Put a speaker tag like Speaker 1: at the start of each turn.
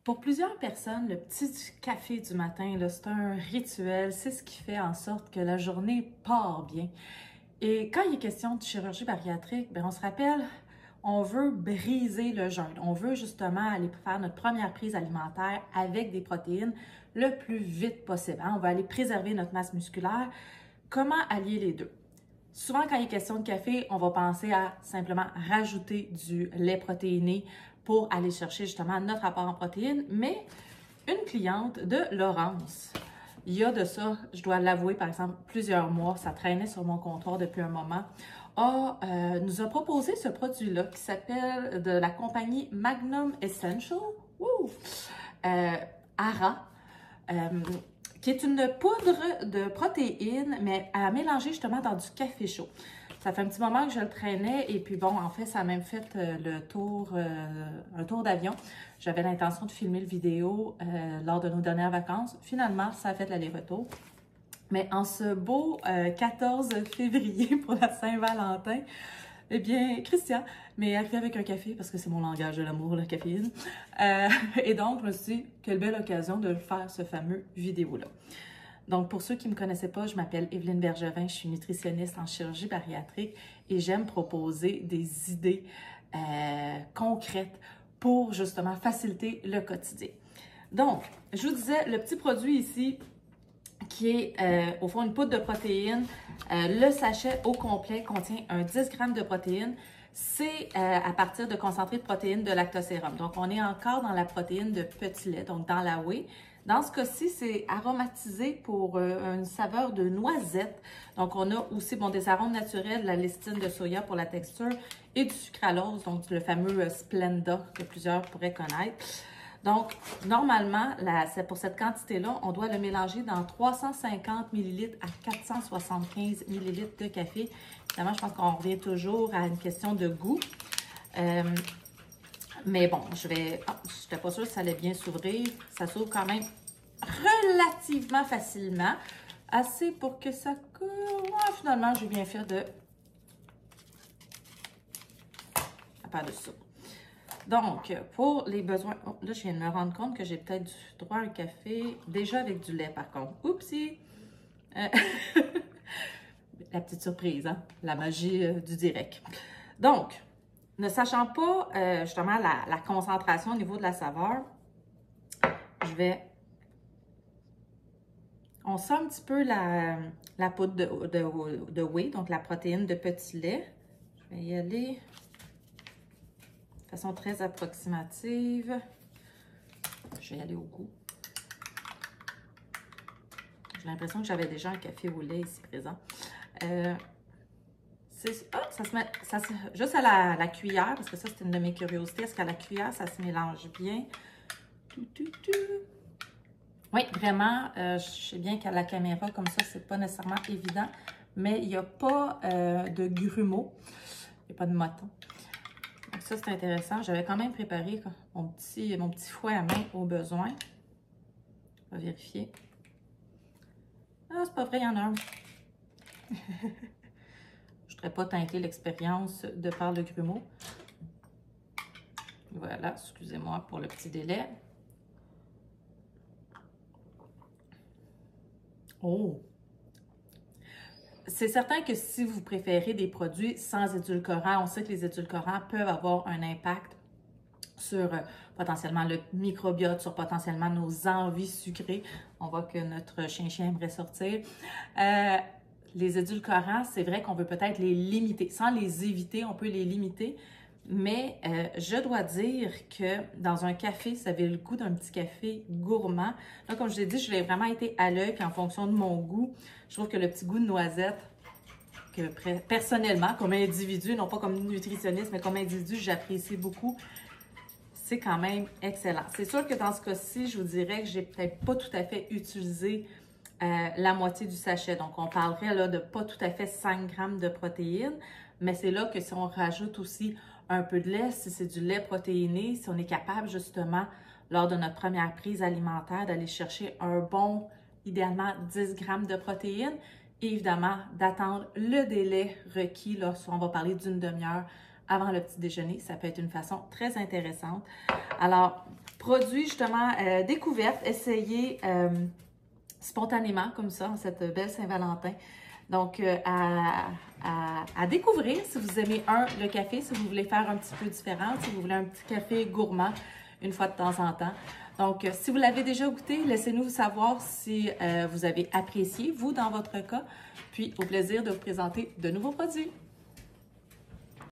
Speaker 1: Pour plusieurs personnes, le petit café du matin, c'est un rituel, c'est ce qui fait en sorte que la journée part bien. Et quand il est question de chirurgie bariatrique, bien, on se rappelle, on veut briser le jeûne. On veut justement aller faire notre première prise alimentaire avec des protéines le plus vite possible. On va aller préserver notre masse musculaire. Comment allier les deux? Souvent, quand il est question de café, on va penser à simplement rajouter du lait protéiné pour aller chercher justement notre apport en protéines. Mais une cliente de Laurence, il y a de ça, je dois l'avouer, par exemple, plusieurs mois, ça traînait sur mon comptoir depuis un moment, nous a proposé ce produit-là qui s'appelle de la compagnie Magnum Essential, ARA, qui est une poudre de protéines, mais à mélanger justement dans du café chaud. Ça fait un petit moment que je le traînais et puis bon, en fait, ça a même fait un tour d'avion. J'avais l'intention de filmer le vidéo lors de nos dernières vacances. Finalement, ça a fait l'aller-retour. Mais en ce beau 14 février pour la Saint-Valentin, eh bien, Christian m'est arrivé avec un café parce que c'est mon langage de l'amour, la caféine. Et donc, je me suis dit, quelle belle occasion de faire ce fameux vidéo-là. Donc, pour ceux qui ne me connaissaient pas, je m'appelle Evelyne Bergevin, je suis nutritionniste en chirurgie bariatrique et j'aime proposer des idées concrètes pour justement faciliter le quotidien. Donc, je vous disais, le petit produit ici, qui est au fond une poudre de protéines. Le sachet au complet contient un 10 grammes de protéines. C'est à partir de concentré de protéines de lactosérum. Donc, on est encore dans la protéine de petit lait, donc dans la whey. Dans ce cas-ci, c'est aromatisé pour une saveur de noisette. Donc, on a aussi des arômes naturels, la lécithine de soya pour la texture et du sucralose, donc le fameux Splenda que plusieurs pourraient connaître. Donc, normalement, pour cette quantité-là, on doit le mélanger dans 350 ml à 475 ml de café. Évidemment, je pense qu'on revient toujours à une question de goût. Mais bon, je n'étais pas sûre que ça allait bien s'ouvrir. Ça s'ouvre quand même relativement facilement. Assez pour que ça coule. Finalement, j'ai bien fait de... à part de ça. Donc, pour les besoins... Oh, là, je viens de me rendre compte que j'ai peut-être du droit à un café déjà avec du lait, par contre. Oupsie! La petite surprise, hein? La magie du direct. Donc, ne sachant pas justement la concentration au niveau de la saveur, je vais... On sent un petit peu la poudre de whey, donc la protéine de petit lait. Je vais y aller... de façon très approximative. Je vais aller au goût. J'ai l'impression que j'avais déjà un café au lait ici présent. Ça se met juste à la cuillère, parce que ça, c'est une de mes curiosités. Est-ce qu'à la cuillère, ça se mélange bien? Oui, vraiment, je sais bien qu'à la caméra, comme ça, c'est pas nécessairement évident, mais il n'y a pas de grumeaux. Il n'y a pas de moton. Donc ça, c'est intéressant. J'avais quand même préparé mon petit fouet à main au besoin. On va vérifier. Ah, c'est pas vrai, il y en a un. Je ne voudrais pas teinter l'expérience de par le grumeau. Voilà, excusez-moi pour le petit délai. Oh! C'est certain que si vous préférez des produits sans édulcorants, on sait que les édulcorants peuvent avoir un impact sur potentiellement le microbiote, sur potentiellement nos envies sucrées. On voit que notre chien aimerait sortir. Les édulcorants, c'est vrai qu'on veut peut-être les limiter. Sans les éviter, on peut les limiter. Mais je dois dire que dans un café, ça avait le goût d'un petit café gourmand. Là, comme je l'ai dit, je l'ai vraiment été à l'œil, puis en fonction de mon goût, je trouve que le petit goût de noisette, que personnellement, comme individu, non pas comme nutritionniste, mais comme individu, j'apprécie beaucoup. C'est quand même excellent. C'est sûr que dans ce cas-ci, je vous dirais que j'ai peut-être pas tout à fait utilisé la moitié du sachet. Donc, on parlerait là de pas tout à fait 5 grammes de protéines, mais c'est là que si on rajoute aussi un peu de lait, si c'est du lait protéiné, si on est capable justement, lors de notre première prise alimentaire, d'aller chercher un bon, idéalement 10 grammes de protéines, et évidemment d'attendre le délai requis, là, on va parler d'une demi-heure avant le petit déjeuner, ça peut être une façon très intéressante. Alors, produit justement découverte, essayé spontanément comme ça, en cette belle Saint-Valentin. Donc, à découvrir si vous aimez le café, si vous voulez faire un petit peu différent, si vous voulez un petit café gourmand une fois de temps en temps. Donc, si vous l'avez déjà goûté, laissez-nous savoir si vous avez apprécié, vous, dans votre cas. Puis, au plaisir de vous présenter de nouveaux produits.